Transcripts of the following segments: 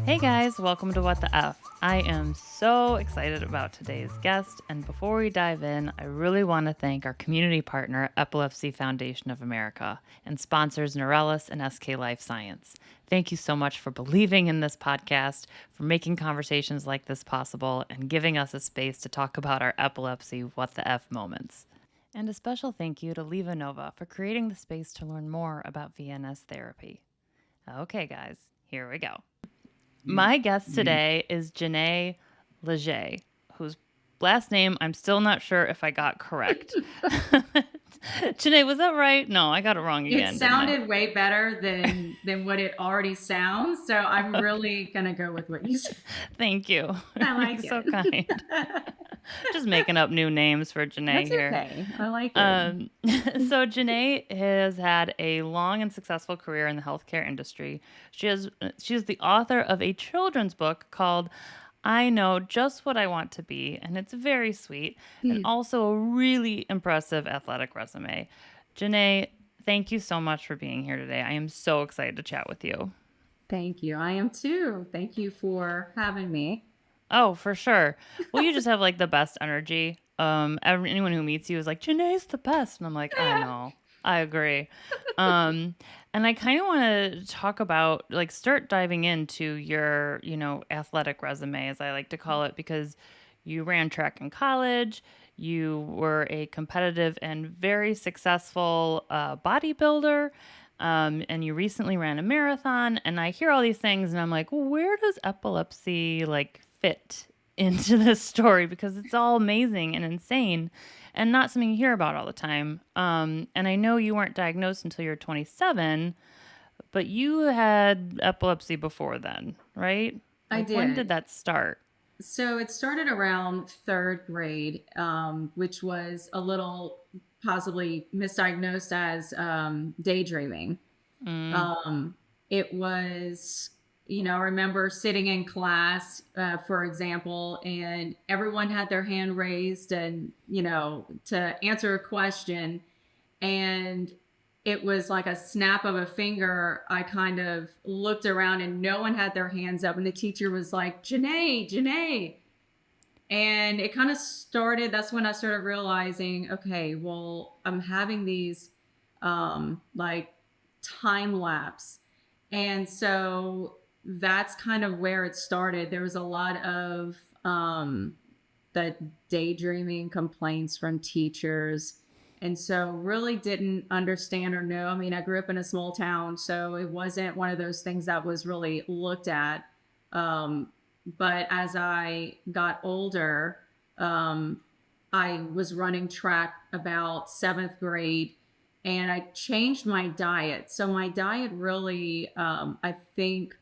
Hey guys, welcome to What the F. I am so excited about today's guest, and before we dive in, I really want to thank our community partner, Epilepsy Foundation of America, and sponsors Neurelis and SK Life Science. Thank you so much for believing in this podcast, for making conversations like this possible, and giving us a space to talk about our epilepsy What the F moments. And a special thank you to Levanova for creating the space to learn more about VNS therapy. Okay, guys, here we go. My guest today is Jenee Leger, whose last name I'm still not sure if I got correct. Jenee, was that right? No, I got it wrong again. It sounded way better than what it already sounds, so I'm really gonna go with what you said. Thank you. I like You're it. so kind. Just making up new names for Jenee That's here. okay. I like it. So Jenee has had a long and successful career in the healthcare industry. She is the author of a children's book called I Know Just What I Want to Be, and it's very sweet, and also a really impressive athletic resume. Jenee, thank you so much for being here today. I am so excited to chat with you. Thank you. I am too. Thank you for having me. Oh, for sure. Well, you just have like the best energy. Anyone who meets you is like, Jenee's the best. And I'm like, I know. I agree. And I kind of want to talk about, like, start diving into your, athletic resume, as I like to call it, because you ran track in college. You were a competitive and very successful bodybuilder. And you recently ran a marathon. And I hear all these things and I'm like, where does epilepsy fit into this story? Because it's all amazing and insane and not something you hear about all the time. And I know you weren't diagnosed until you're 27, but you had epilepsy before then, right? I did. When did that start? So it started around third grade, which was a little possibly misdiagnosed as daydreaming. It was, I remember sitting in class, for example, and everyone had their hand raised and, to answer a question. And it was like a snap of a finger. I kind of looked around and no one had their hands up. And the teacher was like, Jenee, Jenee. And it kind of started, that's when I started realizing, okay, well, I'm having these like time lapse. And so that's kind of where it started. There was a lot of the daydreaming complaints from teachers. And so really didn't understand or know. I mean, I grew up in a small town, so it wasn't one of those things that was really looked at. But as I got older, I was running track about seventh grade and I changed my diet. So my diet really, I think,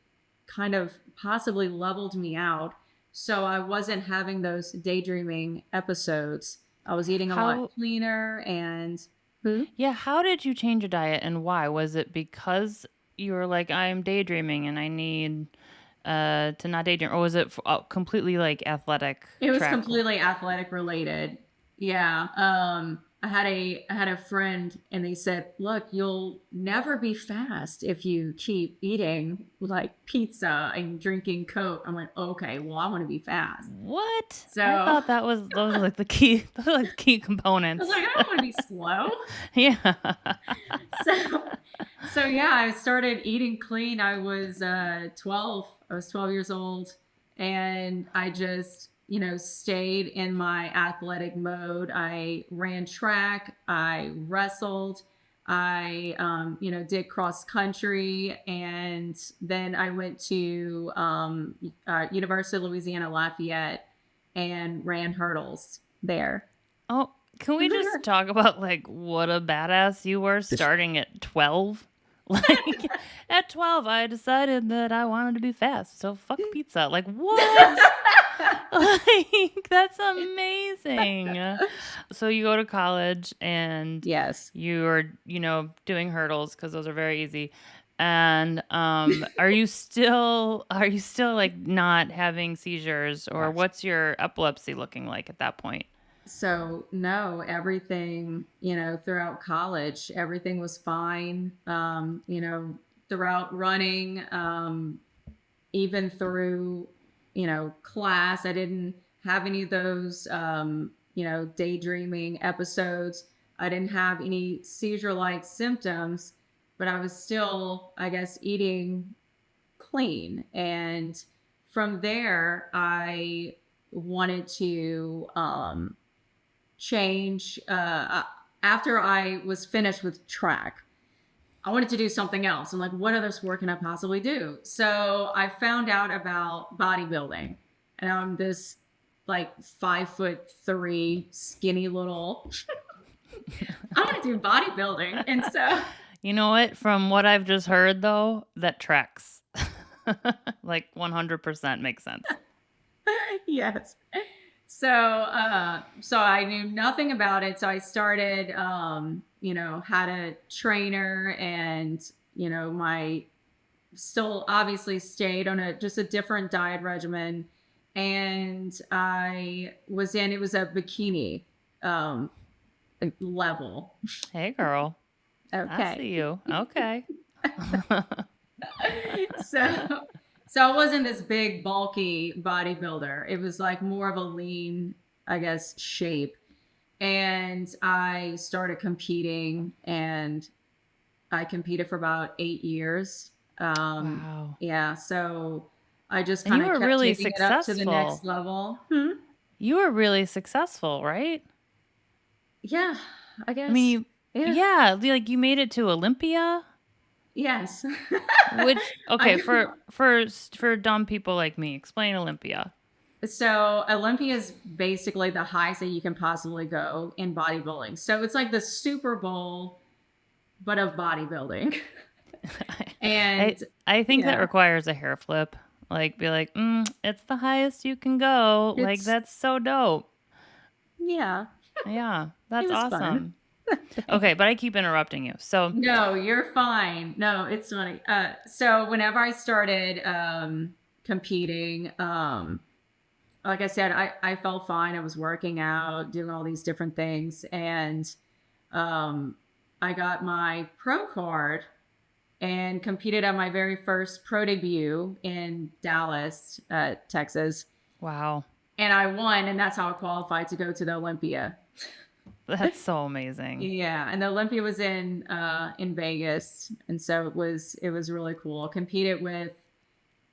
kind of possibly leveled me out. So I wasn't having those daydreaming episodes. I was eating a lot cleaner and... Yeah, how did you change your diet and why? Was it because you were like, I'm daydreaming and I need to not daydream, or was it completely like athletic? It was completely athletic related. Yeah. I had a friend and they said, look, you'll never be fast if you keep eating like pizza and drinking Coke. I'm like, okay, well, I want to be fast. What? So I thought those were like the key, key components. I was like, I don't want to be slow. Yeah. So yeah, I started eating clean. I was 12. I was 12 years old and I just, stayed in my athletic mode. I ran track, I wrestled, I, did cross country. And then I went to University of Louisiana, Lafayette and ran hurdles there. Oh, can we just talk about like what a badass you were starting at 12? Like at 12, I decided that I wanted to be fast. So fuck pizza. Like what? Like that's amazing. So you go to college and yes, you are, doing hurdles because those are very easy. And are you still like not having seizures, or what's your epilepsy looking like at that point? So no, everything, throughout college, everything was fine. Throughout running, even through, class. I didn't have any of those, daydreaming episodes. I didn't have any seizure like symptoms, but I was still, I guess, eating clean. And from there, I wanted to change. After I was finished with track, I wanted to do something else. I'm like, what other sport can I possibly do? So I found out about bodybuilding. And I'm this like 5'3" skinny little I want to do bodybuilding. And so You know what? From what I've just heard, though, that tracks. Like 100% makes sense. yes. So I knew nothing about it. So I started had a trainer, and my still obviously stayed on just a different diet regimen. And it was a bikini level. Hey, girl. I Okay. see you. Okay. so so I wasn't this big bulky bodybuilder. It was like more of a lean, I guess, shape. And I started competing, and I competed for about 8 years. Wow. Yeah, so I just And you kind of were kept really taking it up to the next successful. level. You were really successful, right? Yeah, I I mean, guess. Yeah. yeah, like you made it to Olympia, Yes. which I okay, for dumb people like me, explain Olympia. So Olympia is basically the highest that you can possibly go in bodybuilding. So it's like the Super Bowl, but of bodybuilding. I And I think that yeah, requires a hair flip. Like be like, it's the highest you can go. Like it's that's so dope. yeah, Yeah, it that's was fun. awesome. Okay, but I keep interrupting you. So, No, you're fine. No, it's funny. So whenever I started competing, like I said, I felt fine. I was working out, doing all these different things, and um, I got my pro card and competed at my very first pro debut in Dallas, Texas. wow, And I won, and that's how I qualified to go to the Olympia. that's so amazing. Yeah, and the Olympia was in Vegas, and so it was really cool. I competed with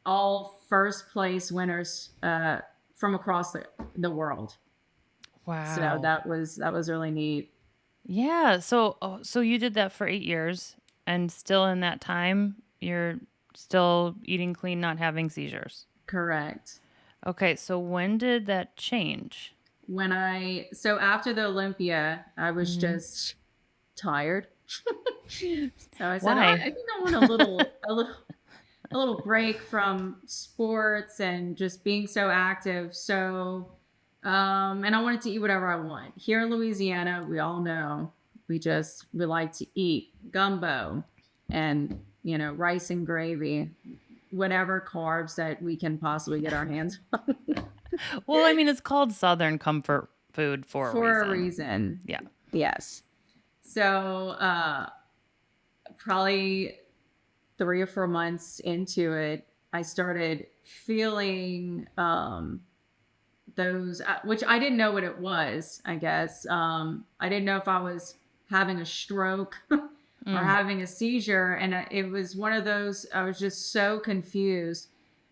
all first place winners from across the world. So Wow. that was really neat. Yeah. So you did that for 8 years, and still in that time, you're still eating clean, not having seizures. Correct. Okay. So when did that change? So after the Olympia, I was Hmm. just tired. So I said, I Why? think I want a little break from sports and just being so active. So, and I wanted to eat whatever I want. Here in Louisiana, we all know we like to eat gumbo and, rice and gravy, whatever carbs that we can possibly get our hands on Well, I mean, it's called Southern comfort food for a for a reason. reason. Yeah. Yes. So, probably 3 or 4 months into it, I started feeling those, which I didn't know what it was, I guess. I didn't know if I was having a stroke or Mm. having a seizure. And it was one of those, I was just so confused.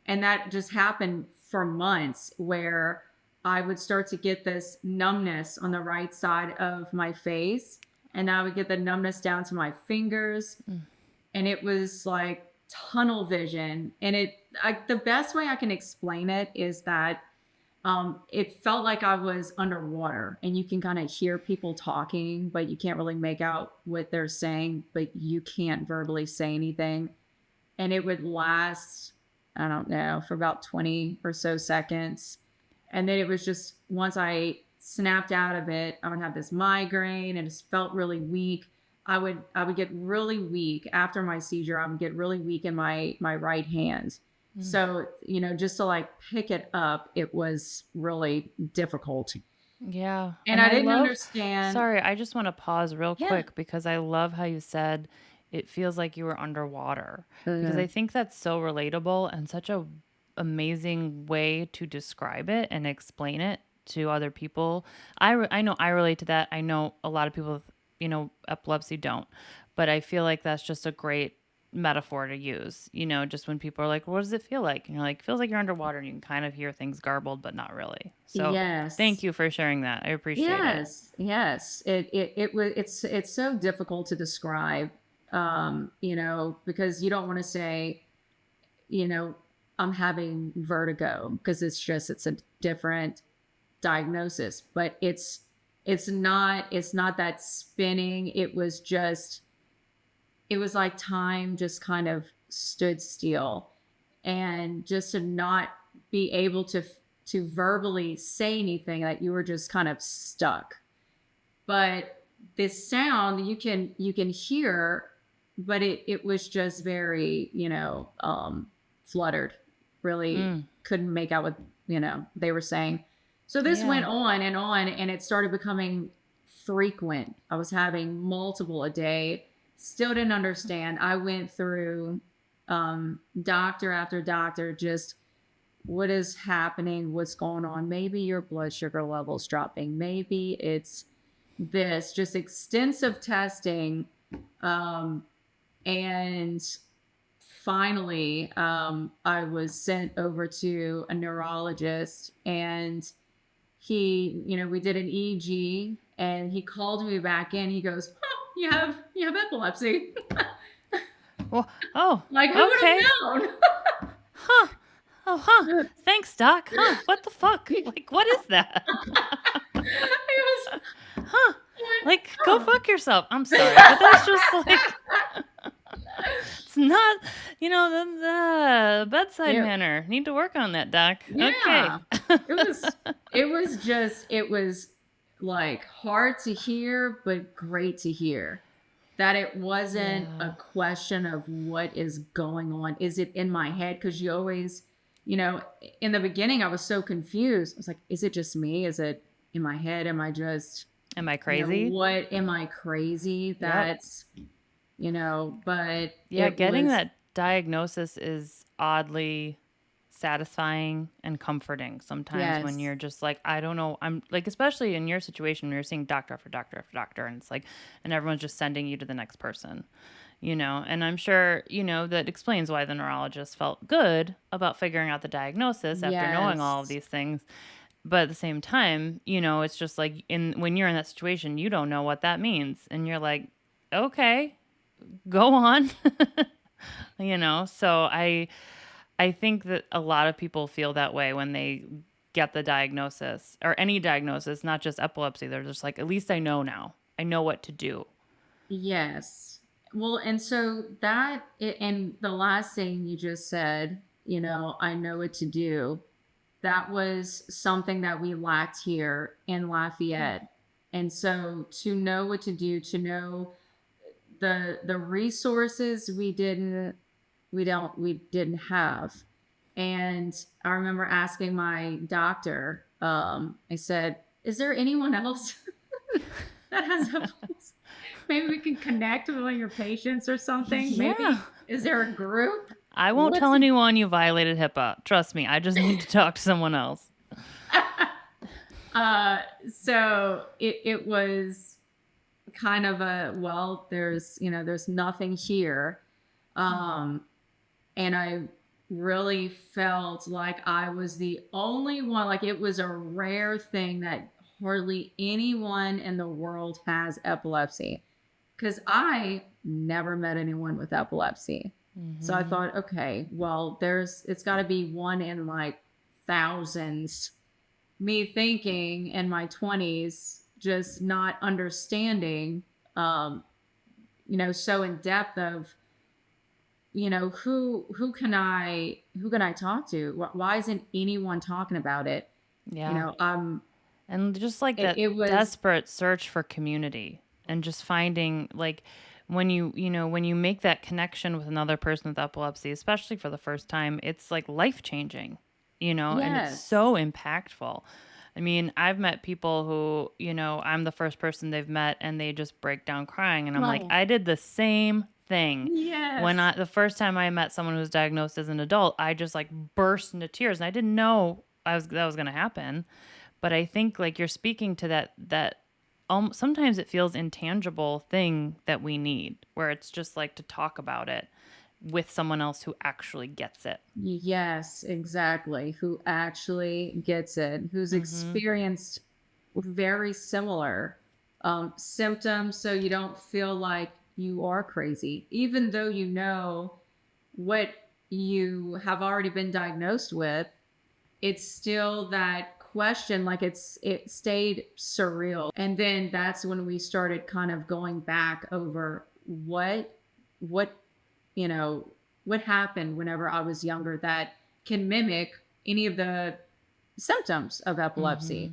And that just happened for months, where I would start to get this numbness on the right side of my face. And I would get the numbness down to my fingers, Mm. and it was like tunnel vision. And the best way I can explain it is that it felt like I was underwater, and you can kind of hear people talking, but you can't really make out what they're saying, but you can't verbally say anything. And it would last, I don't know, for about 20 or so seconds. And then it was just, once I snapped out of it, I would have this migraine, and it just felt really weak. I would get really weak after my seizure. I would get really weak in my right hand. Mm. So, just to like pick it up, it was really difficult. Yeah. And And I I didn't love, understand. sorry, I just want to pause real Yeah. quick because I love how you said it feels like you were underwater, because Uh, I think that's so relatable and such a amazing way to describe it and explain it to other people. I know I relate to that. I know a lot of people with, epilepsy don't, but I feel like that's just a great metaphor to use, just when people are like, what does it feel like? And you're like, feels like you're underwater, and you can kind of hear things garbled, but not really. So thank yes. you for sharing that. I appreciate it. Yes, yes. It was it's so difficult to describe, because you don't want to say, you know, I'm having vertigo because it's a different diagnosis, but it's not that spinning. It was like time just kind of stood still, and just to not be able to verbally say anything, that you were just kind of stuck. But this sound you can hear, but it was just very, fluttered. Really Mm, couldn't make out what they were saying. So this went yeah. on, and it started becoming frequent. I was having multiple a day. Still didn't understand. I went through doctor after doctor, just what is happening, what's going on. Maybe your blood sugar levels dropping. Maybe it's this, just extensive testing. Um, and finally, I was sent over to a neurologist, and we did an EEG, and he called me back in. He goes, "Oh, you have epilepsy." Well, oh, Like, who would okay. have known? Huh. Oh, huh. Thanks, doc. Huh. What the fuck? Like, what is that? It was Huh. like, Like, go oh. fuck yourself. I'm sorry, but that's just like, it's not, the bedside it, manner. Need to work on that, doc. Okay. yeah. It was like hard to hear, but great to hear. That it wasn't a Yeah. question of what is going on. Is it in my head? Because you always, in the beginning, I was so confused. I was like, is it just me? Is it in my head? Am I just, Am I crazy? what am I crazy? Yep. But Yeah, it getting was, that diagnosis is oddly satisfying and comforting sometimes when yes, you're just like, I don't know. I'm like, especially in your situation where you're seeing doctor after doctor after doctor, and it's like, and everyone's just sending you to the next person, and I'm sure, that explains why the neurologist felt good about figuring out the diagnosis after knowing all of yes, these things. But at the same time, it's just like when you're in that situation, you don't know what that means. And you're like, okay, go on. So I think that a lot of people feel that way when they get the diagnosis, or any diagnosis, not just epilepsy. They're just like, at least I know now. I know what to do. yes. Well, and so and the last thing you just said, I know what to do. That was something that we lacked here in Lafayette. And so to know what to do, to know the resources we didn't have. And I remember asking my doctor, I said, is there anyone else that has a place? Maybe we can connect with one of your patients or something. Yeah. Maybe, is there a group? I won't What's tell anyone you violated HIPAA. Trust me. I just need to talk to someone else. so it was kind of there's nothing here. Um, and I really felt like I was the only one. Like, it was a rare thing that hardly anyone in the world has epilepsy, because I never met anyone with epilepsy. So I Mm-hmm. thought, okay, well, it's got to be one in like thousands. Me thinking in my 20s, just not understanding, um, so in depth of, who can I talk to? Why isn't anyone talking about it? You Yeah. know, um, And just like it, that it was desperate search for community, and just finding, like, when you make that connection with another person with epilepsy, especially for the first time, it's like life changing, and it's yes, so impactful. I mean, I've met people who, I'm the first person they've met, and they just break down crying. And I'm like, oh, I did the same thing. Yes. The first time I met someone who was diagnosed as an adult, I just like burst into tears, and I didn't know that was going to happen. But I think like you're speaking to that sometimes it feels intangible thing that we need, where it's just like to talk about it with someone else who actually gets it. Yes, exactly. Who actually gets it, who's Mm-hmm. experienced very similar symptoms, so you don't feel like you are crazy, even though you know what you have already been diagnosed with. It's still that question, like it stayed surreal. And then that's when we started kind of going back over what you know what happened whenever I was younger that can mimic any of the symptoms of Mm-hmm. epilepsy.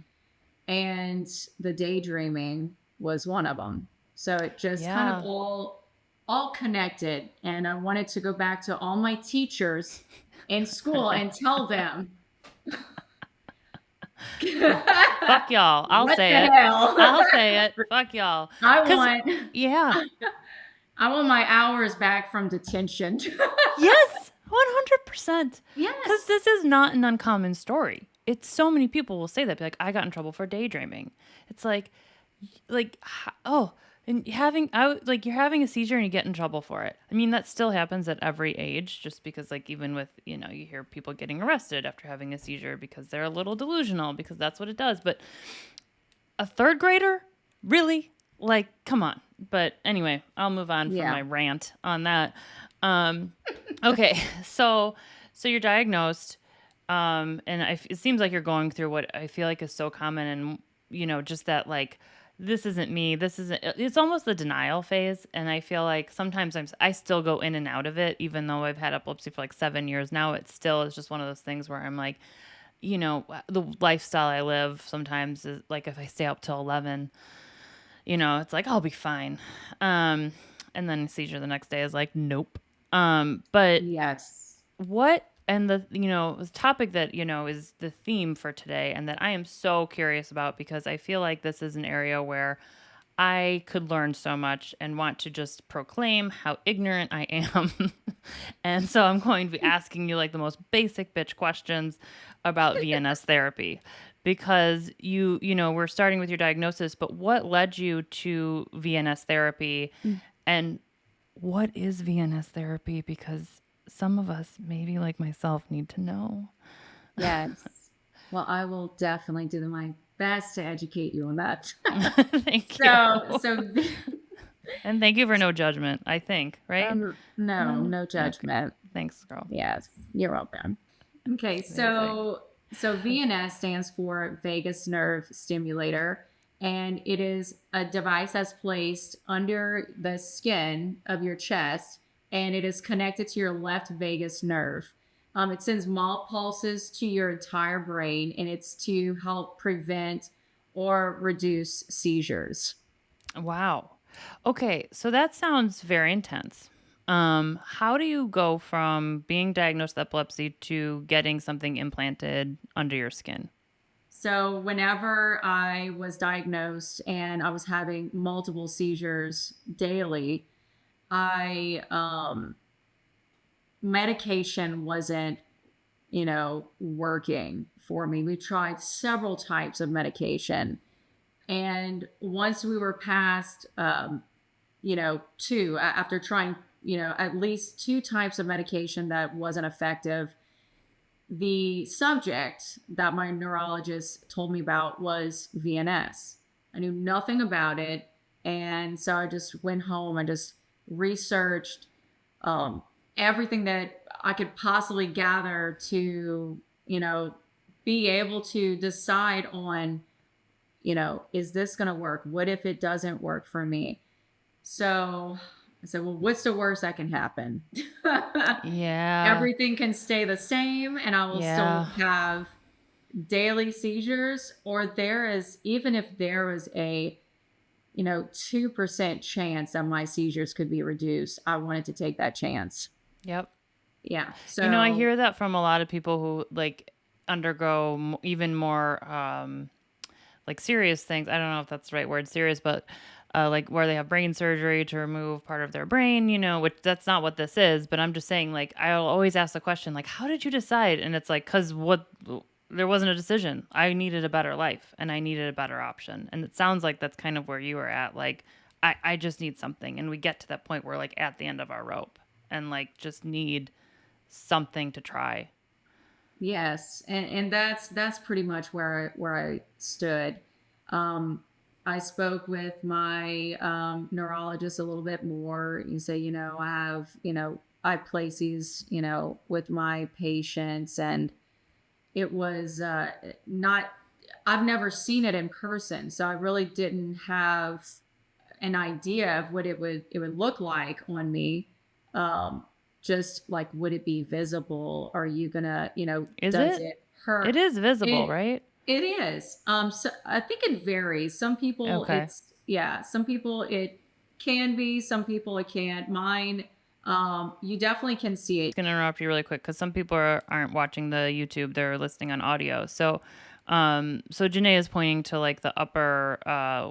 And the daydreaming was one of them. So it just kind of Yeah. all connected. And I wanted to go back to all my teachers in school and tell them Fuck y'all. I'll what say the it. hell. I'll say it. Fuck y'all. I Cause want yeah. I want my hours back from detention. Yes. 100%. Cause Yes. this is not an uncommon story. It's so many people will say that. Be like, I got in trouble for daydreaming. It's like oh, and like you're having a seizure and you get in trouble for it. I mean, that still happens at every age, just because like even with, you hear people getting arrested after having a seizure because they're a little delusional, because that's what it does. But a third grader, really? Like, come on. But anyway, I'll move on from Yeah. my rant on that. um okay. So you're diagnosed, and it seems like you're going through what I feel like is so common, and just that, like, this isn't me. This isn't. It's almost the denial phase, and I feel like sometimes I still go in and out of it, even though I've had epilepsy for like 7 years now. It still is just one of those things where I'm like, the lifestyle I live sometimes is like, if I stay up till 11, it's like I'll be fine. Um, and then seizure the next day is like, nope. But Yes. what and the topic that is the theme for today, and that I am so curious about, because I feel like this is an area where I could learn so much and want to just proclaim how ignorant I am. And so I'm going to be asking you like the most basic bitch questions about VNS therapy, because we're starting with your diagnosis, but what led you to VNS therapy, and what is VNS therapy? Because some of us, maybe like myself, need to know. Yes. Well, I will definitely do my best to educate you on that. Thank you. So And thank you for no judgment, I think, right? no Okay. judgment. Thanks, girl. Yes, you're welcome. Okay, Amazing. so VNS stands for vagus nerve stimulator, and it is a device that's placed under the skin of your chest, and it is connected to your left vagus nerve. It sends mild pulses to your entire brain, and it's to help prevent or reduce seizures. Wow. Okay, so that sounds very intense. How do you go from being diagnosed with epilepsy to getting something implanted under your skin? So, whenever I was diagnosed and I was having multiple seizures daily, I medication wasn't, working for me. We tried several types of medication, and once we were past, two, after trying, at least two types of medication that wasn't effective, the subject that my neurologist told me about was VNS. I knew nothing about it. And so I just went home and just researched um, everything that I could possibly gather to, be able to decide on, is this going to work? What if it doesn't work for me? So I said, well, what's the worst that can happen? Yeah. Everything can stay the same and I will still Yeah. have daily seizures, or even if there was a 2% chance that my seizures could be reduced, I wanted to take that chance. Yep. Yeah. I So hear that from a lot of people who like undergo even more like serious things. I don't know if that's the right word, serious, but like where they have brain surgery to remove part of their brain, which that's not what this is, but I'm just saying, like, I'll always ask the question, like, how did you decide? And it's like, cause there wasn't a decision. I needed a better life and I needed a better option. And it sounds like that's kind of where you were at. Like, I just need something. And we get to that point where like at the end of our rope and like just need something to try. Yes, and that's pretty much where I stood. I spoke with my neurologist a little bit more. You say, I have, I place these, with my patients, and it was not. I've never seen it in person, so I really didn't have an idea of what it would look like on me. Um, just like, would it be visible? Are you gonna, Is does it? it It hurt? is visible, It right? it is. So I think it varies. Some people Okay. some people it can be, some people it can't. Mine, you definitely can see it. Going to interrupt you really quick because some people aren't watching the YouTube; they're listening on audio. So Jenee is pointing to like the upper,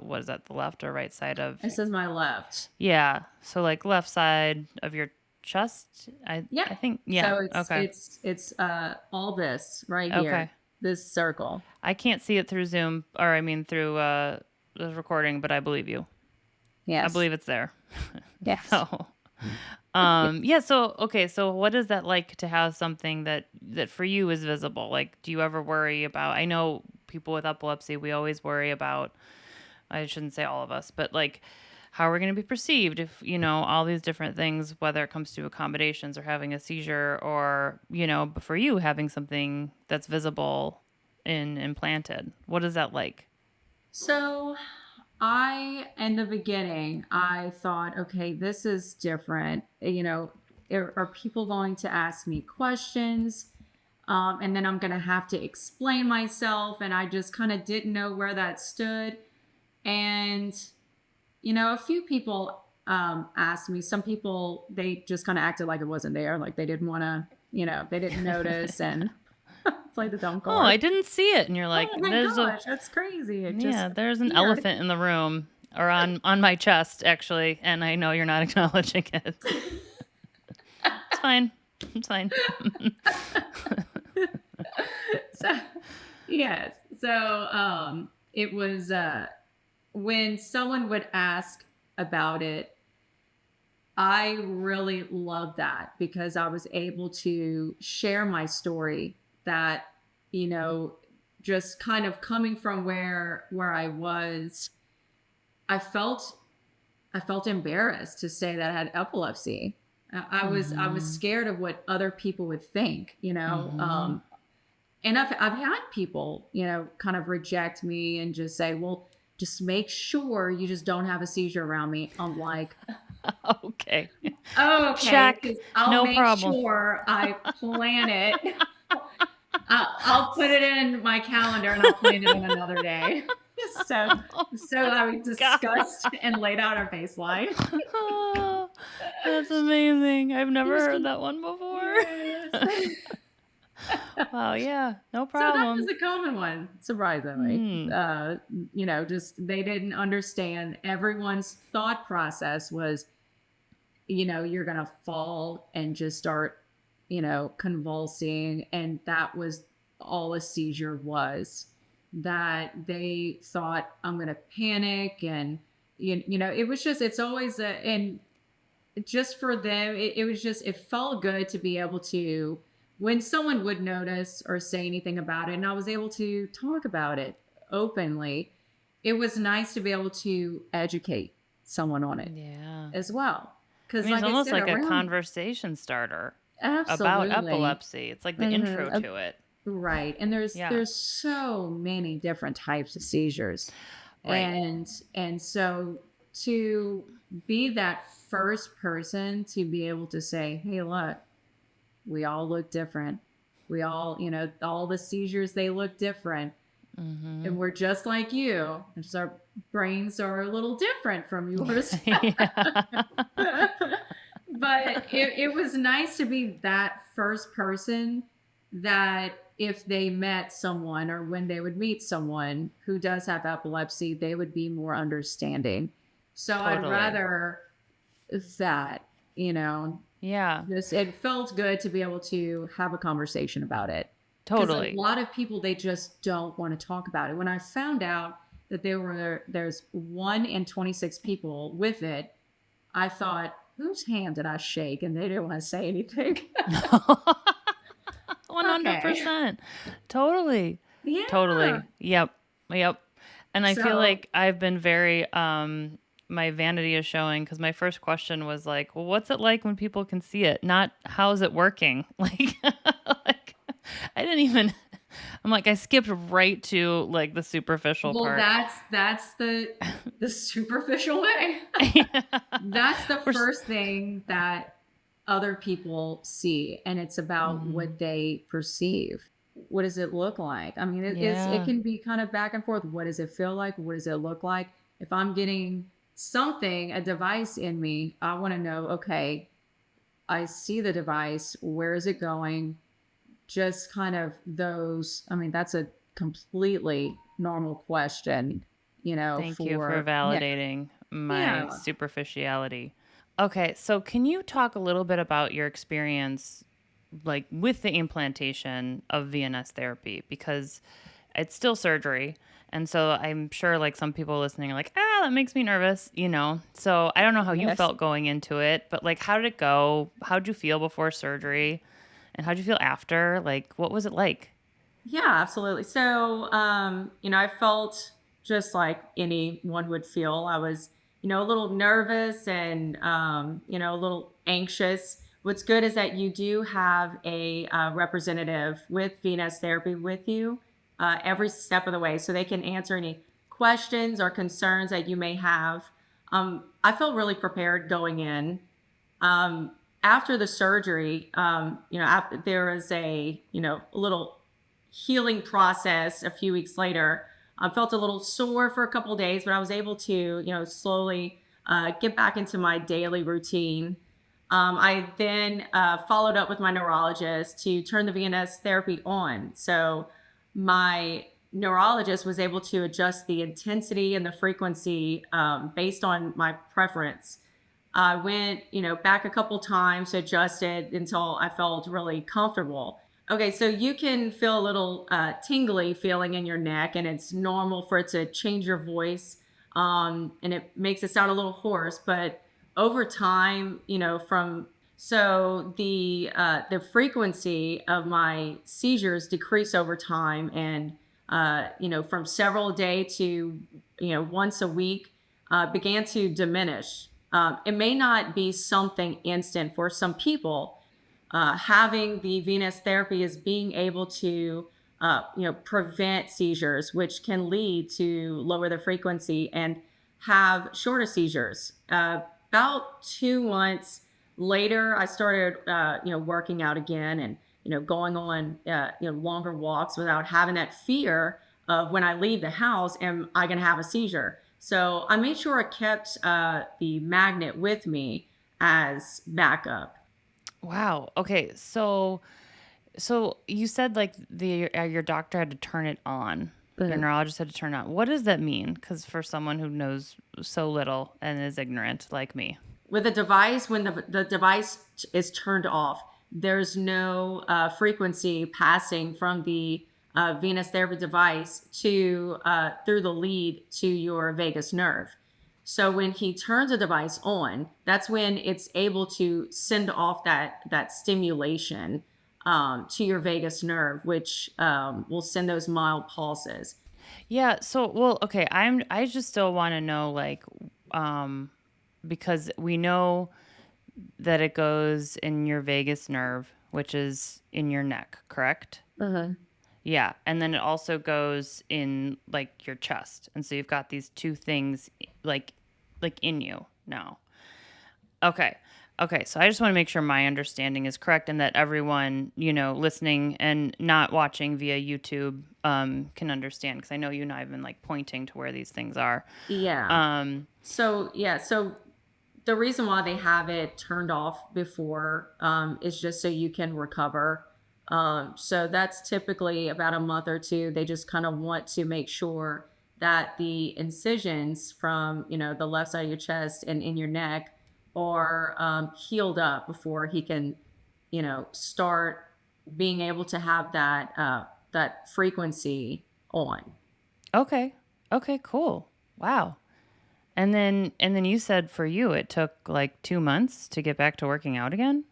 what is that, the left or right side of? This is my left. Yeah. So like left side of your chest. Yeah. I think. Yeah. So it's Okay. all this right Okay. here, this circle. I can't see it through Zoom, or I mean through the recording, but I believe you. I Yes. believe it's there. Yes. So. Yeah, so okay, so what is that like to have something that for you is visible? Like, do you ever worry about, I know people with epilepsy, we always worry about, I shouldn't say all of us, but like how we're going to be perceived if, all these different things, whether it comes to accommodations or having a seizure or, but for you having something that's visible and implanted. What is that like? So in the beginning, I thought, okay, this is different. Are people going to ask me questions? And then I'm going to have to explain myself. And I just kind of didn't know where that stood. And, a few people asked me. Some people, they just kind of acted like it wasn't there. Like they didn't want to, they didn't notice and play the dumb Oh, I card. didn't see it. And you're like, Oh my there's a, gosh, that's crazy. It just yeah, there's an appeared. elephant in the room or on my chest actually, and I know you're not acknowledging it. It's fine. It's fine. So yes. So it was when someone would ask about it, I really loved that because I was able to share my story that, you know, just kind of coming from where I was, I felt I felt embarrassed to say that I had epilepsy. I was Mhm. scared of what other people would think, Mhm. and I've had people, kind of reject me and just say, "Well, just make sure you just don't have a seizure around me." I'm like, Okay. "Oh, okay, Check. 'cause I'll No make problem. sure I plan it. I'll put it in my calendar and I'll plan it on another day." So Oh so my I God. discussed and laid out our baseline. Oh, that's amazing. I've never Just heard that one before. yes. Wow, yeah, no So that was problem. a common one, surprisingly. Hmm. Just they didn't understand. Everyone's thought process was, you're gonna fall and just start, convulsing, and that was all a seizure was. That they thought I'm gonna panic, and it was just it's always and just for them, it was just it felt good to be able to when someone would notice or say anything about it, and I was able to talk about it openly. It was nice to be able to educate someone on it Yeah. as well, I because mean, it's like I almost said, like a around conversation starter about absolutely. epilepsy. It's like the intro Mhm. to it. Right, and there's Yeah. there's so many different types of seizures, Right. and so to be that first person to be able to say, "Hey, look, we all look different. We all, all the seizures, they look different. Mm-hmm. And we're just like you. And just our brains are a little different from yours." Yeah. But it was nice to be that first person that if they met someone or when they would meet someone who does have epilepsy, they would be more understanding. So I'd Totally. rather that, you know, Yeah. just it felt good to be able to have a conversation about it. Because a Totally. lot of people, they just don't want to talk about it. When I found out that there's 1 in 26 people with it, I thought, whose hand did I shake? And they didn't want to say anything. Okay. 100%. Totally. Yeah. Totally. Yep. Yep. And I feel So like I've been very my vanity is showing because my first question was like, well, what's it like when people can see it? Not how's it working? Like I didn't even I'm like I skipped right to like the superficial well, part. that's the superficial way. Yeah. That's the We're first thing that other people see, and it's about mm, what they perceive. What does it look like? I mean, it yeah. can be kind of back and forth. What does it feel like? What does it look like? If I'm getting something, a device in me, I want to know, okay, I see the device. Where is it going? Just kind of those. I mean, that's a completely normal question, Thank you for for, yeah. validating my Yeah. superficiality. Okay, so can you talk a little bit about your experience like with the implantation of VNS therapy because it's still surgery. And so I'm sure like some people listening are like, that makes me nervous, you know? So I don't know how you Yes. felt going into it, but like, how did it go? How'd you feel before surgery? And how'd you feel after? Like, what was it like? Yeah, absolutely. So, I felt just like anyone would feel. I was, a little nervous and, a little anxious. What's good is that you do have a representative with VNS therapy with you every step of the way, so they can answer any questions or concerns that you may have. I felt really prepared going in. After the surgery, after there was a little healing process a few weeks later. I felt a little sore for a couple of days, but I was able to, slowly get back into my daily routine. I then followed up with my neurologist to turn the VNS therapy on. So my neurologist was able to adjust the intensity and the frequency based on my preference. I went, back a couple times, adjusted until I felt really comfortable. Okay, so you can feel a little tingly feeling in your neck, and it's normal for it to change your voice, and it makes it sound a little hoarse. But over time, from so the frequency of my seizures decrease over time, and from several a day to once a week began to diminish. It may not be something instant for some people. Having the venous therapy is being able to, prevent seizures, which can lead to lower the frequency and have shorter seizures. About 2 months later, I started, working out again and, going on, longer walks without having that fear of when I leave the house, am I going to have a seizure? So I made sure I kept the magnet with me as backup. Wow. Okay. So you said like the your doctor had to turn it on. Your But neurologist had to turn it on. What does that mean? Because for someone who knows so little and is ignorant like me. with a device, when the device is turned off, there's no frequency passing from the venous therapy device to through the lead to your vagus nerve. So when he turns the device on, that's when it's able to send off that stimulation to your vagus nerve, which will send those mild pulses. Yeah, so well, okay, I just still want to know like um because we know that it goes in your vagus nerve, which is in your neck, correct? Uh-huh. Yeah, and then it also goes in like your chest. And so you've got these two things like in you now. Okay. Okay, so I just want to make sure my understanding is correct and that everyone, listening and not watching via YouTube can understand because I know you and I have been like pointing to where these things are. Yeah. Um, So the reason why they have it turned off before is just so you can recover. So that's typically about a month or two. They just kind of want to make sure that the incisions from, the left side of your chest and in your neck are healed up before he can, start being able to have that frequency on. Okay. Okay, cool. Wow. And then you said for you it took like 2 months to get back to working out again?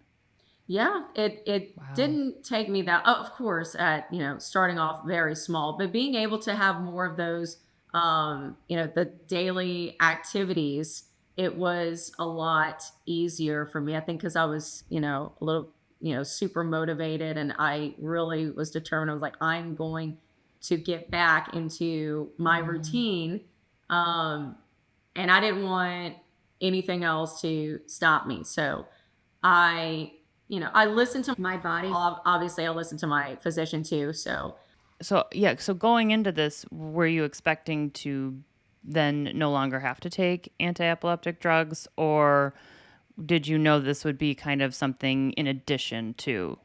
Yeah, it Wow. didn't take me that. Oh, of course, at starting off very small, but being able to have more of those, the daily activities, it was a lot easier for me. I think because I was, a little, super motivated, and I really was determined. I was like, I'm going to get back into my Mm. routine, um, and I didn't want anything else to stop me. So I, I listen to my body. Obviously, I listen to my physician too. So So, yeah, so going into this, were you expecting to then no longer have to take antiepileptic drugs, or did you know this would be kind of something in addition to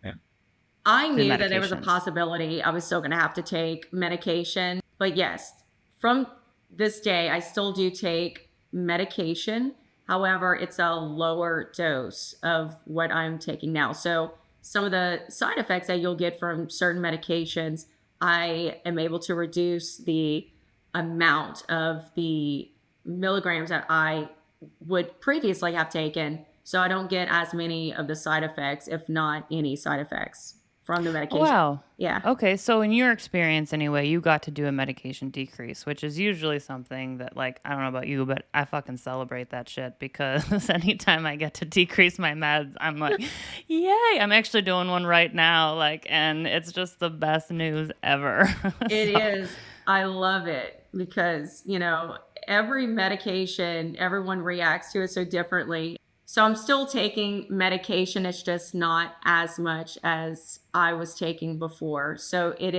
I the knew that there was a medications? possibility I was still going to have to take medication. But yes, from this day, I still do take medication. However, it's a lower dose of what I'm taking now. So some of the side effects that you'll get from certain medications, I am able to reduce the amount of the milligrams that I would previously have taken. So I don't get as many of the side effects, if not any side effects from the Oh, medication. wow. Yeah. Okay, so in your experience anyway, you got to do a medication decrease, which is usually something that, like, I don't know about you, but I fucking celebrate that shit because anytime I get to decrease my meds, I'm like, yay! I'm actually doing one right now, like, and it's just the best news ever. It So, is. I love it because, every medication, everyone reacts to it so differently. So I'm still taking medication. It's just not as much as I was taking before. So it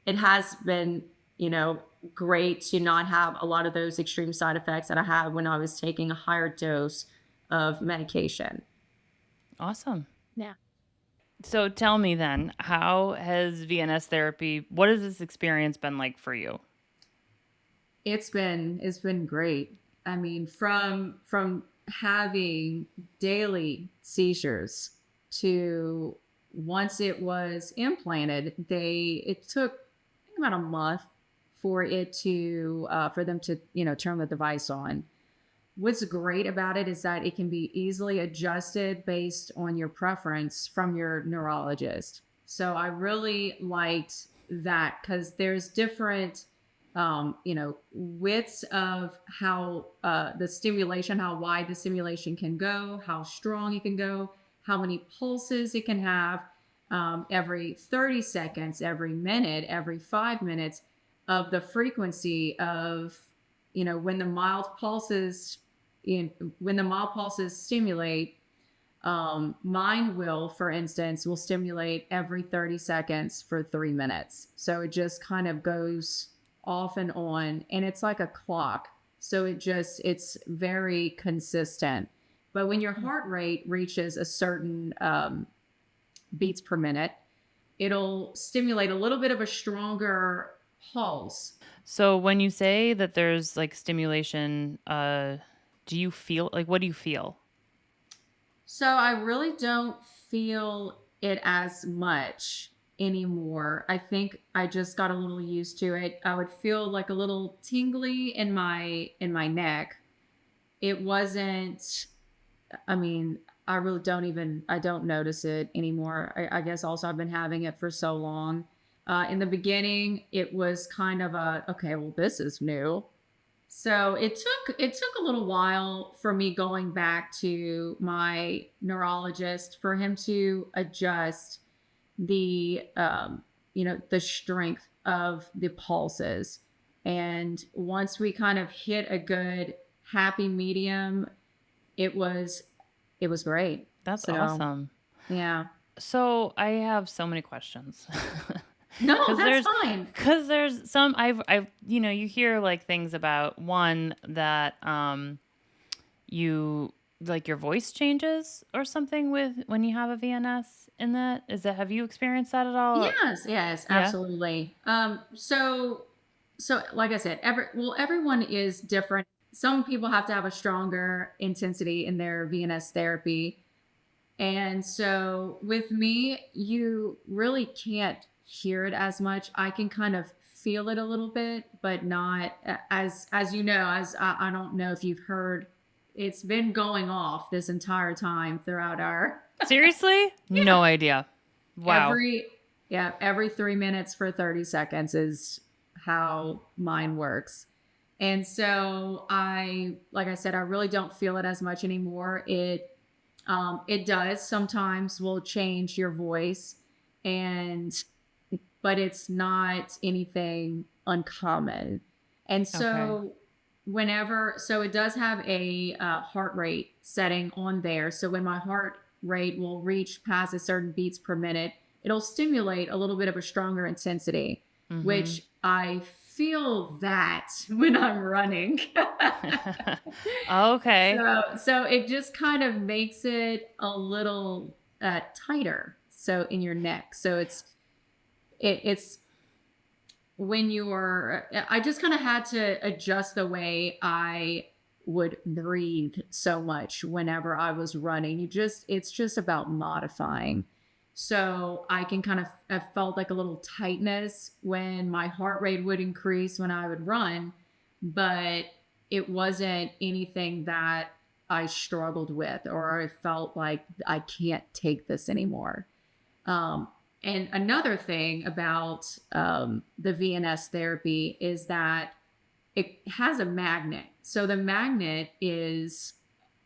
has been, you know, great to not have a lot of those extreme side effects that I had when I was taking a higher dose of medication. awesome. Yeah. So tell me then, how has VNS therapy, what has this experience been like for you? It's been great. I mean, from having daily seizures to once it was implanted, it took I think about a month for it to for them to turn the device on. What's great about it is that it can be easily adjusted based on your preference from your neurologist. So I really liked that because there's different, widths of how the stimulation, how wide the stimulation can go, how strong it can go, how many pulses it can have every 30 seconds, every minute, every 5 minutes of the frequency of when the mild pulses when the mild pulses stimulate, mine will, for instance, will stimulate every 30 seconds for 3 minutes. So it just kind of goes off and on, and it's like a clock. So it's very consistent. But when your heart rate reaches a certain beats per minute, it'll stimulate a little bit of a stronger pulse. So when you say that there's like stimulation, do you feel like, what do you feel? So I really don't feel it as much anymore. I think I just got a little used to it. I would feel like a little tingly in my neck. It wasn't I mean, I really I don't notice it anymore. I guess also I've been having it for so long. In the beginning, it was kind of okay, well, this is new. So it took a little while for me going back to my neurologist for him to adjust the strength of the pulses. And once we kind of hit a good happy medium, it was it was great. That's So awesome. yeah. So I have so many questions. No, Cause that's there's, fine. cause there's some, you hear like things about one that, you, like your voice changes or something with when you have a VNS in have you experienced that at all? Yes, yes, Yeah. absolutely. So So like I said, everyone is different. Some people have to have a stronger intensity in their VNS therapy. And so with me, you really can't hear it as much. I can kind of feel it a little bit, but not as you know, as I don't know if you've heard, it's been going off this entire time throughout our Seriously? yeah, No idea. Wow. every every 3 minutes for 30 seconds is how mine works. And so like I said, I really don't feel it as much anymore. It does sometimes will change your voice, and but it's not anything uncommon. And Okay. so so it does have a heart rate setting on there. So when my heart rate will reach past a certain beats per minute, it'll stimulate a little bit of a stronger intensity, Mm-hmm. which I feel that when I'm running. Okay. So it just kind of makes it a little tighter. So in your neck. So it's when you're, I just kind of had to adjust the way I would breathe so much whenever I was running. It's just about modifying. So I can kind of, I felt like a little tightness when my heart rate would increase when I would run, but it wasn't anything that I struggled with or I felt like I can't take this anymore. Um, and another thing about the VNS therapy is that it has a magnet. So the magnet is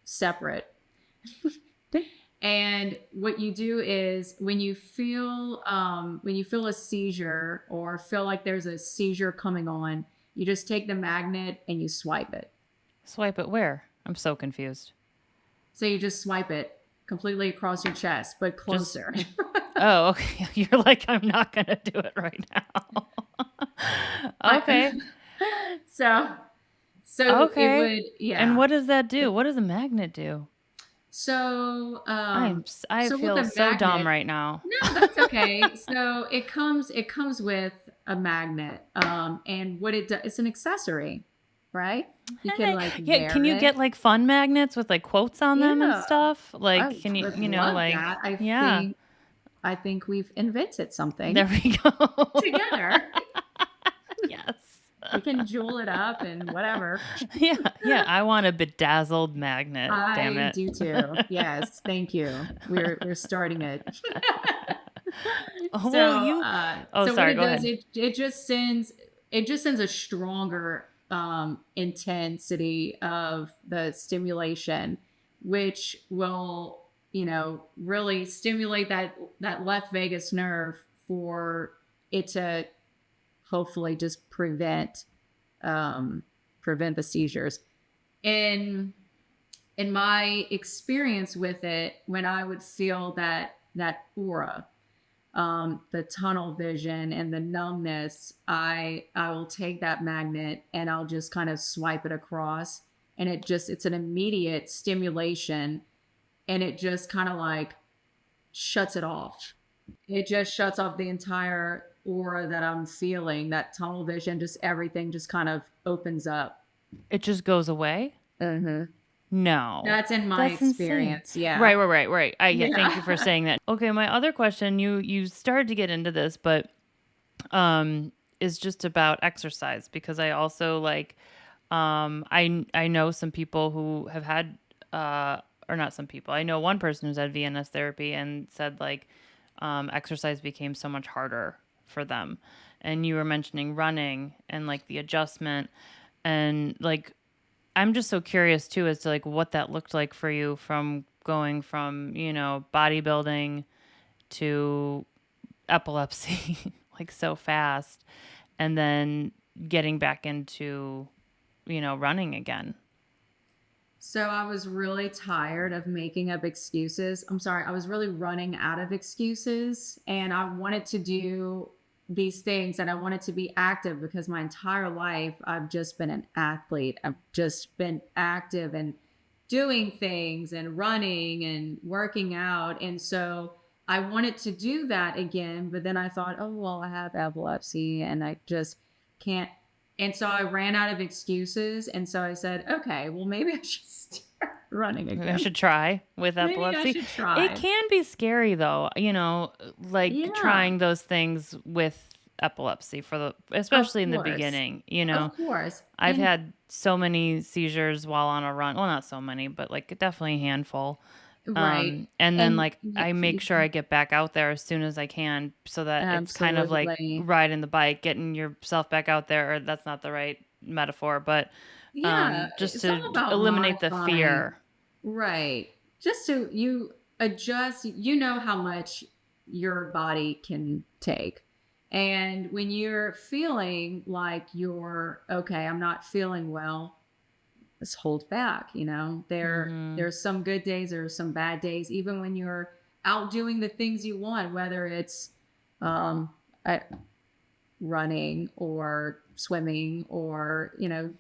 separate. And what you do is when you feel a seizure or feel like there's a seizure coming on, you just take the magnet and you swipe it. Swipe it where? I'm so confused. So you just swipe it completely across your chest, but Just closer. oh, okay. You're like, I'm not gonna do it right now. I, Okay. so it Okay. would, And yeah. what does that do? What does a magnet do? So I with feel a so dumb magnet, right now. no, that's okay. So it comes with a magnet. And what it does, it's an accessory, right? You can like Yeah, can wear you it. get like fun magnets with like quotes on them and Yeah. stuff? Like, I can you, would you know, love like, that. yeah, I think we've invented there something we go. together. Yes. We can jewel it up and whatever. Yeah, yeah. I want a bedazzled magnet. Damn I it. do too. Yes, thank you. We're starting it. Oh, well, so you. Oh, so what sorry. it Go does, ahead. it just sends a stronger intensity of the stimulation, which will, really stimulate that left vagus nerve for it to hopefully just prevent the seizures. In my experience with it, when I would feel that aura, the tunnel vision and the numbness, I will take that magnet and I'll just kind of swipe it across, and it's an immediate stimulation, and it just kind of like shuts it off. It just shuts off the entire aura that I'm feeling, that tunnel vision, just everything just kind of opens up. It just goes away? Mm-hmm. No. That's in my That's insane. experience. Yeah. Right. I yeah, thank you for Yeah. saying that. Okay, my other question, you started to get into this, but is just about exercise because I also like I know some people who have had or not some people. I know one person who's had VNS therapy and said like exercise became so much harder for them. And you were mentioning running and like the adjustment and like I'm just so curious too as to like what that looked like for you from going from, bodybuilding to epilepsy like so fast and then getting back into, running again. So I was really tired of making up excuses. I'm sorry, I was really running out of excuses, and I wanted to do these things and I wanted to be active because my entire life I've just been an athlete. I've just been active and doing things and running and working out. And so I wanted to do that again, but then I thought, oh, well, I have epilepsy and I just can't. And so I ran out of excuses. And so I said, okay, well, maybe I should start running Maybe I again. should try with Maybe I epilepsy. should It try. can be scary though, like Yeah, trying those things with epilepsy of especially in the course. beginning, Of course. I've And had so many seizures while on a run. Well, not so many, but like definitely a handful. right. And then And like I make sure I get back out there as soon as I can so that it's kind of like absolutely. riding the bike, getting yourself back out there, or that's not the right metaphor, but Yeah, just it's all to about eliminate the modifying. fear. Right. Just so you adjust, you know how much your body can take. And when you're feeling like you're okay, I'm not feeling well, let's hold back. Mhm. There's some good days, there's some bad days, even when you're out doing the things you want, whether it's um, at running or swimming or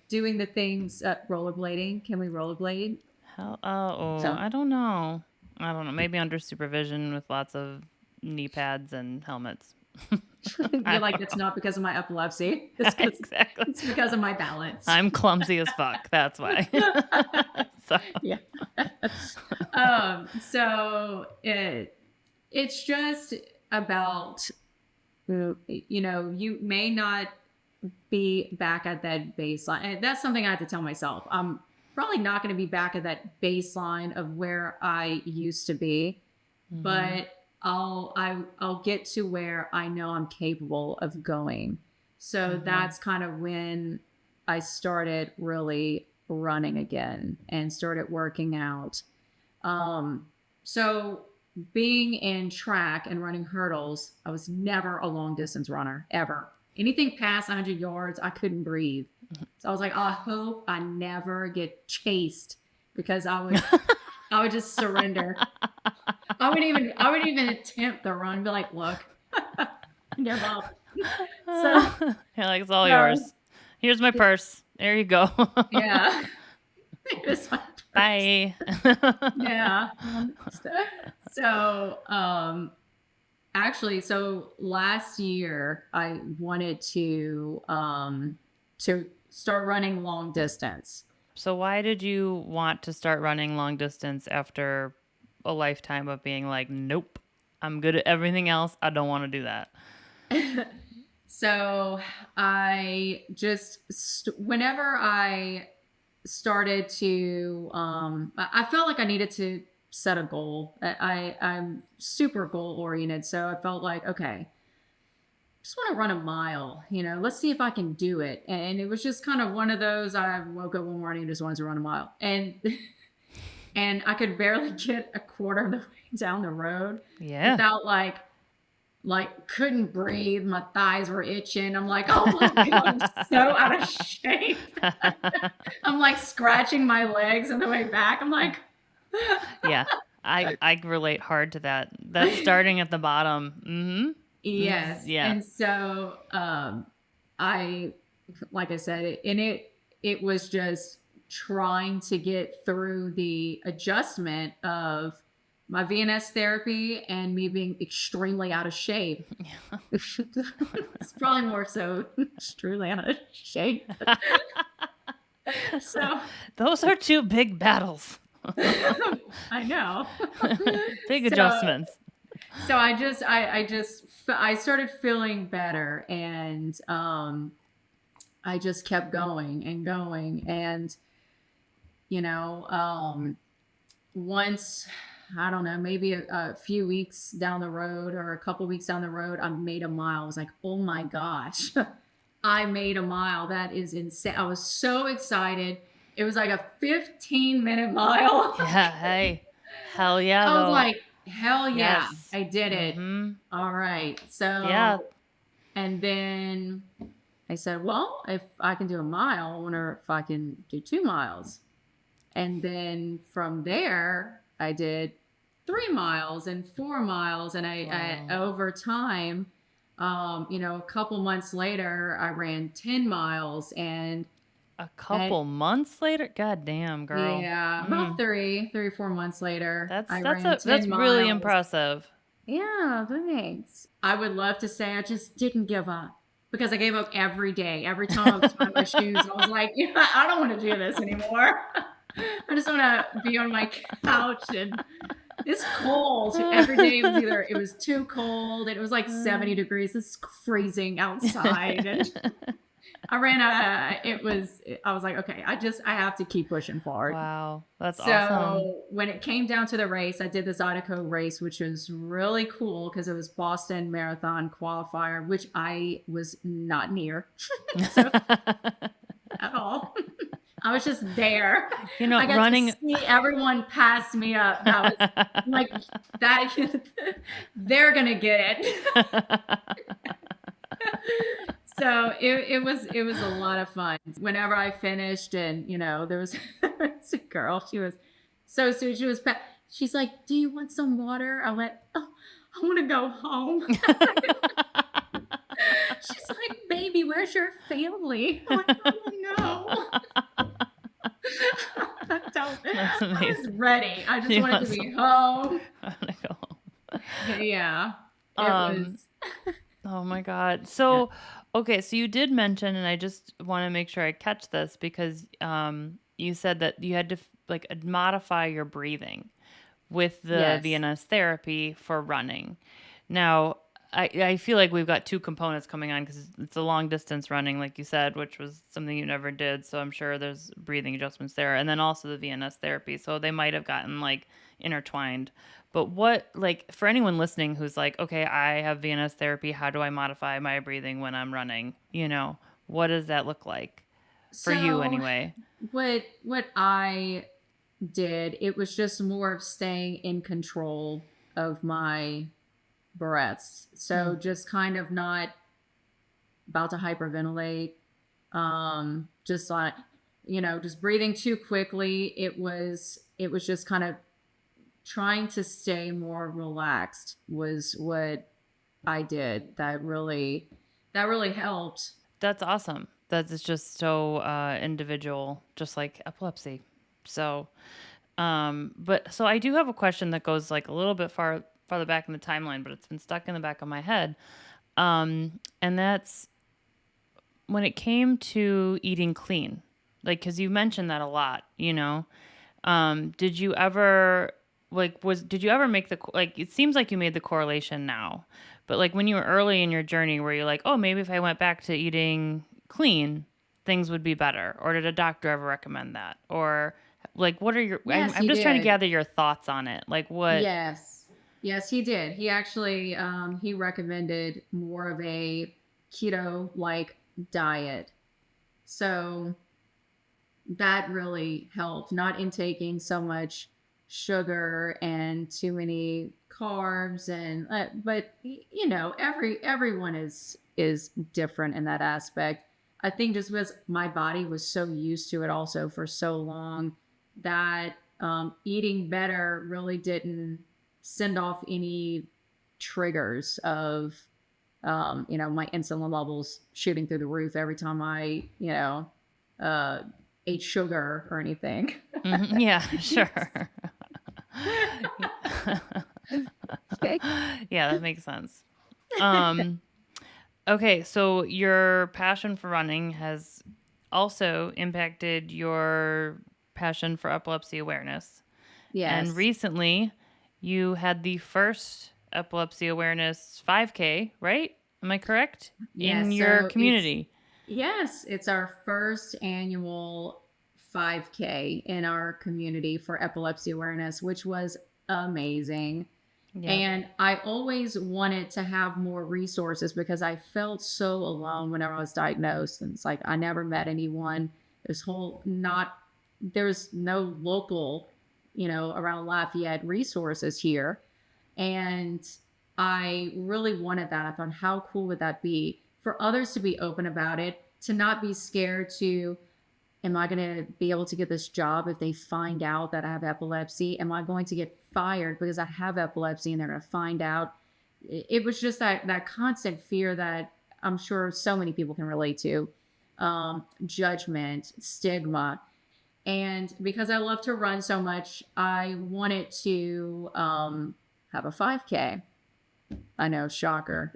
doing the things, rollerblading. Can we rollerblade? So I don't know. I don't know. Maybe under supervision with lots of knee pads and helmets. I you're like, don't it's know. not because of my epilepsy. It's because Exactly. it's because of my balance. I'm clumsy as fuck. That's why. So, Yeah. So it's just about, you may not be back at that baseline. And that's something I have to tell myself. I'm probably not going to be back at that baseline of where I used to be, mhm, but I'll get to where I know I'm capable of going. So mhm, that's kind of when I started really running again and started working out. Um, so being in track and running hurdles, I was never a long distance runner ever. Anything past 100 yards, I couldn't breathe. So I was like, I hope I never get chased because I would just surrender. I would even attempt the run, be like, look, give up. So You're like, it's all so yours. Here's my purse. There you go. yeah. It's my purse. Bye. Yeah. So actually, so last year I wanted to start running long distance. So why did you want to start running long distance after a lifetime of being like, nope, I'm good at everything else. I don't want to do that. So I just whenever I started to I felt like I needed to set a goal. I'm super goal oriented, so I felt like, okay, just want to run a mile, let's see if I can do it. And it was just kind of one of those, I woke up one morning and just wanted to run a mile. And and I could barely get a quarter of the way down the road Yeah. without like couldn't breathe. My thighs were itching. I'm like, oh my God, I'm so out of shape. I'm like scratching my legs on the way back. I'm like, Yeah. I relate hard to that. That's starting at the bottom. Mhm. yes. Yeah. And so I like I said, it was just trying to get through the adjustment of my VNS therapy and me being extremely out of shape. It's probably more so extremely out of shape. So Those are two big battles. I know. Big So adjustments. I started feeling better, and I just kept going and going. And you know um once, I don't know, maybe a few weeks down the road or a couple weeks down the road, I made a mile. I was like, oh my gosh, I made a mile. That is insane. I was so excited. It was like a 15-minute mile. Yeah. Hey. Hell yeah, I was though. like, hell yeah, Yes. I did it. Mhm. All right. Yeah. So, and then I said, well, if I can do a mile, I wonder if I can do 2 miles. And then from there, I did 3 miles and 4 miles. And I Wow. over time, a couple months later, I ran 10 miles. A And couple months later? God damn, girl. yeah, about 4 months later, That's I that's ran a that's 10 really miles. impressive. Yeah, thanks. I would love to say I just didn't give up. because I gave up every day. Every time I was tying my shoes, I was like, I don't want to do this anymore. I just want to be on my couch and it's cold. Every day it was too cold and it was like 70 degrees. It's freezing outside. And I ran out. I was like, okay, I have to keep pushing forward. Wow, that's awesome. So when it came down to the race, I did the Zydeco race, which was really cool because it was Boston Marathon qualifier, which I was not near so, at all. I was just there. You know, I got running. to see everyone pass me up. That was like that. They're gonna get it. So it was a lot of fun. Whenever I finished, and there was a girl. She was so sweet. She's like, "Do you want some water?" I went, "Oh, I want to go home." She's like, "Baby, where's your family?" I'm like, "Oh no." That's amazing. I was ready. I just wanted to be home. I want to go home. Yeah. It was. Oh my God. So, okay, so you did mention, and I just want to make sure I catch this because you said that you had to modify your breathing with the VNS therapy for running. Now, I feel like we've got two components coming on because it's a long distance running, like you said, which was something you never did. So I'm sure there's breathing adjustments there. And then also the VNS therapy. So they might have gotten intertwined. But what, for anyone listening who's like, okay, I have VNS therapy. How do I modify my breathing when I'm running? What does that look like for you anyway? What I did, it was just more of staying in control of my breaths. So just kind of not about to hyperventilate. Just like, just breathing too quickly. It was just kind of trying to stay more relaxed was what I did. That really helped. That's awesome. That is just so individual, just like epilepsy. So, so I do have a question that goes a little bit farther back in the timeline, but it's been stuck in the back of my head. And that's when it came to eating clean, because you mentioned that a lot, did you ever did you ever make it seems like you made the correlation now, but when you were early in your journey, were you like, oh, maybe if I went back to eating clean, things would be better? Or did a doctor ever recommend that? Or what are your, Yes, I'm just did. trying to gather your thoughts on it. What? Yes, he did. He actually, he recommended more of a keto-like diet. So that really helped, not intaking so much sugar and too many carbs but everyone is different in that aspect. I think just because my body was so used to it also for so long that eating better really didn't send off any triggers of my insulin levels shooting through the roof every time I ate sugar or anything. Mm-hmm. Yeah, sure. Okay. Yeah, that makes sense. Okay, so your passion for running has also impacted your passion for epilepsy awareness. Yes. And recently, you had the first epilepsy awareness 5K, right? Am I correct? Yes, in your community. Yes, it's our first annual 5K in our community for epilepsy awareness, which was amazing. Yeah. And I always wanted to have more resources because I felt so alone whenever I was diagnosed. And it's I never met anyone. There's no local, around Lafayette resources here. And I really wanted that. I thought, how cool would that be for others to be open about it, to not be scared to, am I going to be able to get this job if they find out that I have epilepsy? Am I going to get fired because I have epilepsy and they're going to find out? It was just that constant fear that I'm sure so many people can relate to. Judgment, stigma. And because I love to run so much, I wanted to have a 5K. I know, shocker.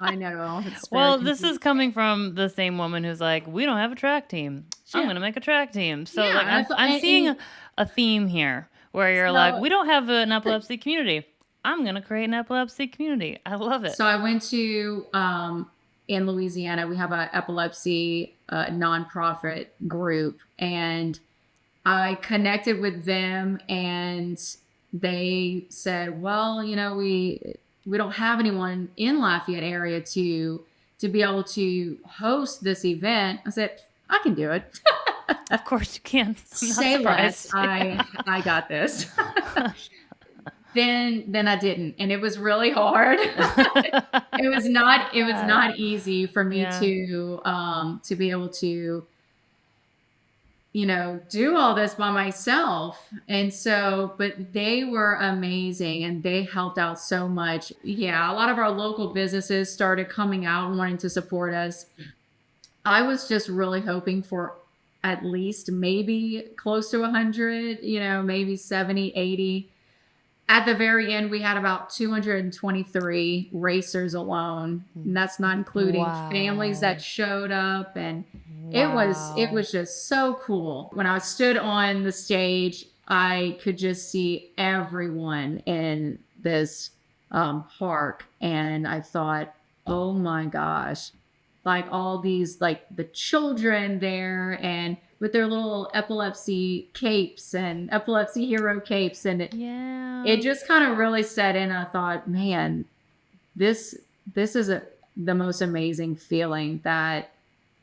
I know. It's very Well, this confusing. is coming from the same woman who's like, "We don't have a track team. I'm Yeah. gonna make a track team." So Yeah. like And I thought, I'm seeing a theme here where you're like, so "We don't have an epilepsy community. I'm gonna create an epilepsy community." I love it. So I went to in Louisiana. We have a epilepsy nonprofit group, and I connected with them, and they said, "Well, we don't have anyone in Lafayette area to be able to host this event." I said, "I can do it." Of course you can. I'm not Say less. surprised. I got this. Then I didn't, and it was really hard. It was not easy for me Yeah. to be able to do all this by myself. And so, but they were amazing and they helped out so much. Yeah, a lot of our local businesses started coming out and wanting to support us. I was just really hoping for at least maybe close to 100, maybe 70, 80. At the very end, we had about 223 racers alone. And that's not including families Wow. that showed up. And Wow. it was just so cool. When I stood on the stage, I could just see everyone in this park. And I thought, oh my gosh, like all these, like the children there and with their little epilepsy capes and epilepsy hero capes. And Yeah. it just kind of really set in. I thought, man, this is the most amazing feeling that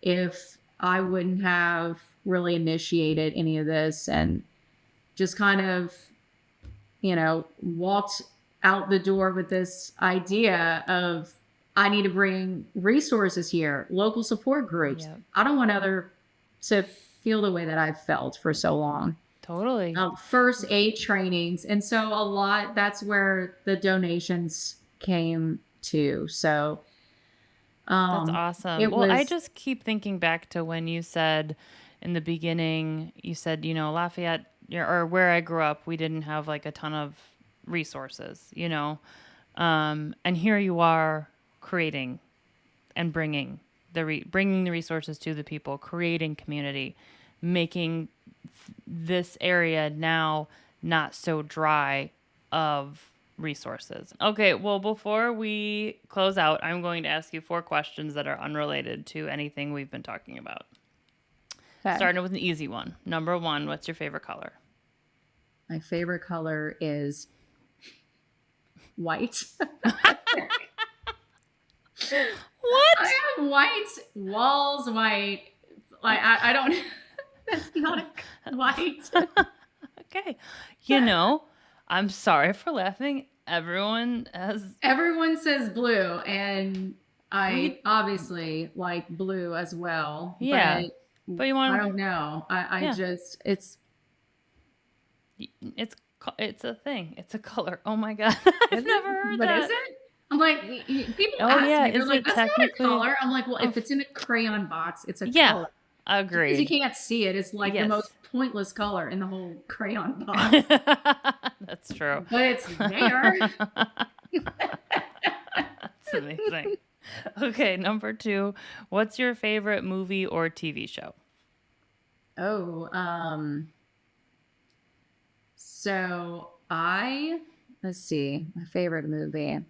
if I wouldn't have really initiated any of this and just kind of, walked out the door with this idea of I need to bring resources here, local support groups. Yep. I don't want other to feel the way that I've felt for so long. Totally. First aid trainings. And so that's where the donations came to. So That's awesome. Well, I just keep thinking back to when you said in the beginning, you said, Lafayette or where I grew up, we didn't have like a ton of resources, and here you are creating and bringing bringing the resources to the people, creating community, making this area now not so dry of resources. Okay, well, before we close out, I'm going to ask you 4 questions that are unrelated to anything we've been talking about. Okay. Starting with an easy one. Number 1, what's your favorite color? My favorite color is white. What? I have white walls, white. Like I don't. That's not white. Okay. I'm sorry for laughing. Everyone says blue, and I obviously like blue as well. Yeah. But you want I don't know. I just it's a thing. It's a color. Oh my god. I've never heard that. But is it? I'm like, people Oh ask yeah, me, they're is like, it that's not a technically color. I'm like, well, if it's in a crayon box, it's a Yeah, color. agreed. Because you can't see it. It's like the Yes. most pointless color in the whole crayon box. That's true. But it's there. That's amazing. Okay, number 2. What's your favorite movie or TV show? Oh, so let's see, my favorite movie.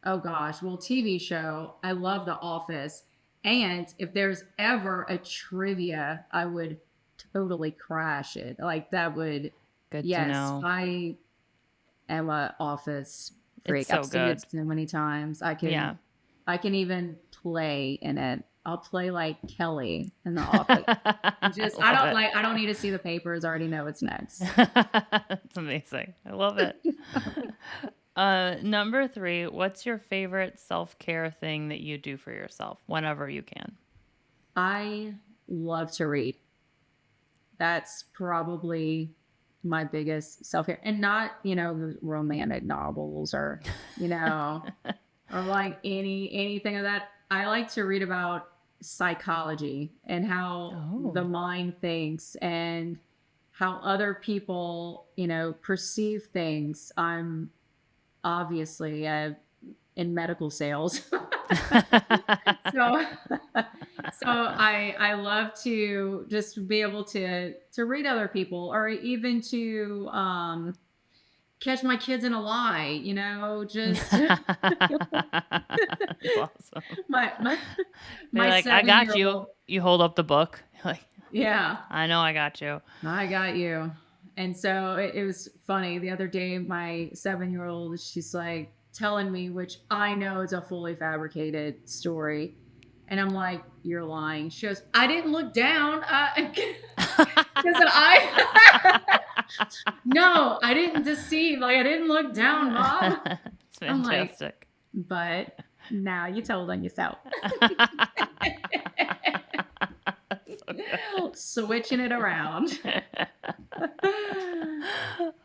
Oh gosh, well, TV show, I love The Office. And if there's ever a trivia, I would totally crash it. Like that would, Good yes, to know. I am a Office freak. It's so I've seen good. it so many times. I can even play in it. I'll play like Kelly in The Office. I don't need to see the papers. I already know what's next. That's amazing. I love it. Number 3, what's your favorite self-care thing that you do for yourself whenever you can? I love to read. That's probably my biggest self-care. And not, the romantic novels or, or like anything of that. I like to read about psychology and how the mind thinks and how other people, perceive things. I'm obviously in medical sales. So so I love to just be able to read other people, or even to catch my kids in a lie, just That's awesome. my They're my like, I got 7-year you. old. You hold up the book. Like, Yeah, I know I got you. I got you. And so it was funny. The other day, my 7-year old, she's like telling me, which I know is a fully fabricated story. And I'm like, you're lying. She goes, I didn't look down. Because no, I didn't deceive. Like, I didn't look down, Mom. It's I'm like, fantastic. but now you told on yourself. Switching it around.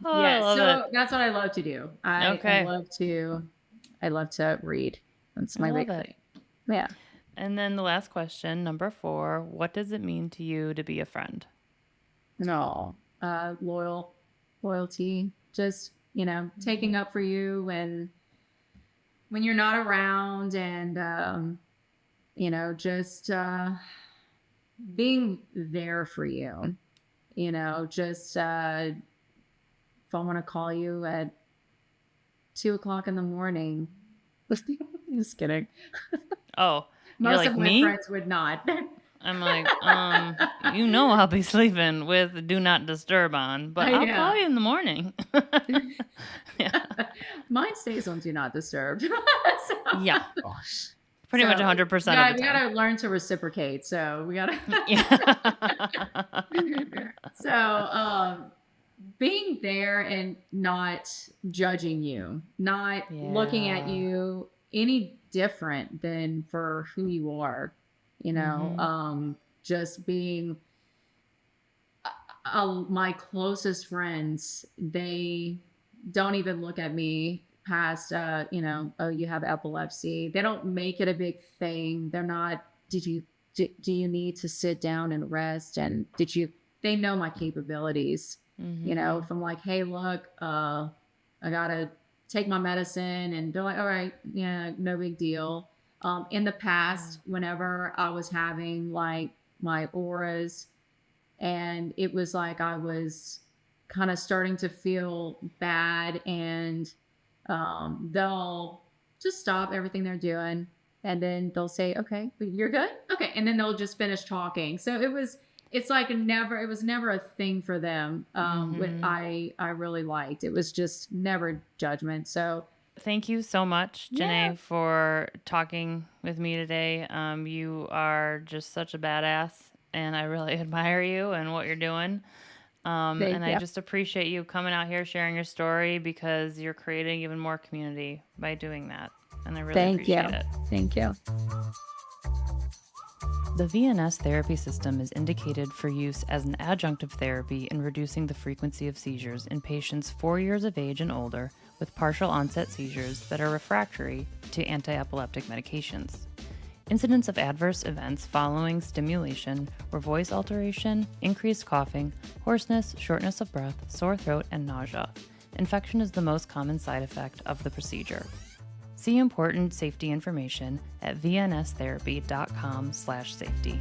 Oh, I love so it. that's what I love to do. I Okay. love to read. That's I my love big it. thing. Yeah. And then the last question, number 4, what does it mean to you to be a friend? No. Loyalty. Just, taking up for you when you're not around, and just being there for you. Just if I want to call you at 2 o'clock in the morning. Just kidding. Oh, you're Most like of my me? friends would not. I'm like, I'll be sleeping with do not disturb on, but I'll call Yeah. you in the morning. Yeah. Mine stays on do not disturb. Yeah. Pretty much 100% of the time. We gotta learn to reciprocate. So we gotta. Yeah. So being there and not judging you, not looking at you any different than for who you are, just being my closest friends. They don't even look at me past, oh, you have epilepsy. They don't make it a big thing. They're not, do you need to sit down and rest? And they know my capabilities. If I'm like, hey, look, I gotta take my medicine, and they're like, all right, yeah, no big deal. In the past, whenever I was having like my auras, and it was like I was kind of starting to feel bad, and they'll just stop everything they're doing, and then they'll say, okay, you're good, okay, and then they'll just finish talking. So it was never a thing for them. What I really liked, it was just never judgment. So thank you so much, Jenee, for talking with me today. You are just such a badass, and I really admire you and what you're doing. And I just appreciate you coming out here, sharing your story, because you're creating even more community by doing that. And I really appreciate it. Thank you. The VNS Therapy System is indicated for use as an adjunctive therapy in reducing the frequency of seizures in patients 4 years of age and older with partial onset seizures that are refractory to antiepileptic medications. Incidence of adverse events following stimulation were voice alteration, increased coughing, hoarseness, shortness of breath, sore throat, and nausea. Infection is the most common side effect of the procedure. See important safety information at vnstherapy.com/safety.